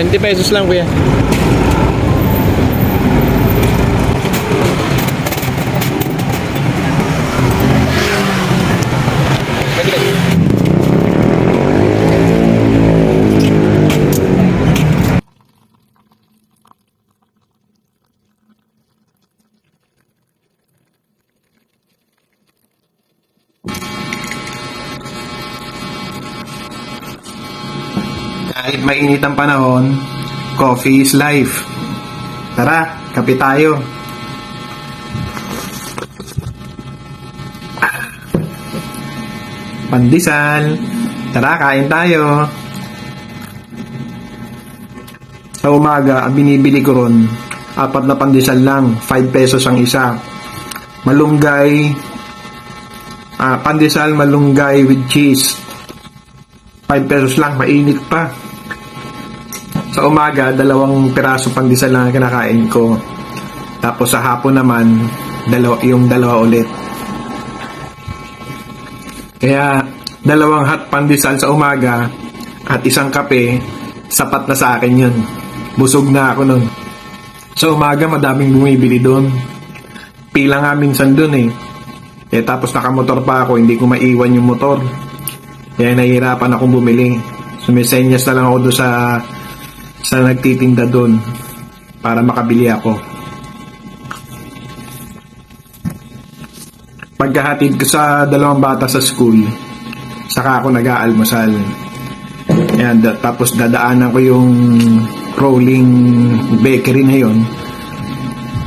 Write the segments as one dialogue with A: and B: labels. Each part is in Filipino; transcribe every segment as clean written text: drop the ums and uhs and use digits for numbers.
A: 20 pesos lang, kuya. Kahit mainit ang panahon, coffee is life. Tara, kape tayo. Pandesal. Tara, kain tayo. Sa umaga, ang binibili ko ron, 4 na pandesal lang, 5 pesos ang isa. Malunggay, pandesal malunggay with cheese. 5 pesos lang, mainit pa. Sa umaga, 2 piraso pandesal lang ang kinakain ko. Tapos sa hapon naman, yung dalawa ulit. Kaya, 2 hot pandesal sa umaga at 1 kape, sapat na sa akin yun. Busog na ako nun. Sa umaga, madaming bumibili doon. Pila nga minsan doon eh. Tapos nakamotor pa ako, hindi ko maiwan yung motor. Kaya nahihirapan akong bumili. Sumisenyas na lang ako doon sa nagtitinda doon para makabili ako. Pagkahatid ko sa 2 bata sa school, saka ako nag-aalmusal. Yan, tapos dadaanan ko yung rolling bakery na yun.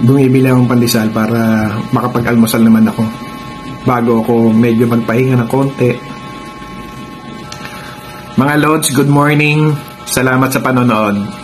A: Bumibili akong pandesal para makapag-almusal naman ako bago ako medyo magpahinga ng konti. Mga Lods, good morning. Salamat sa panonood.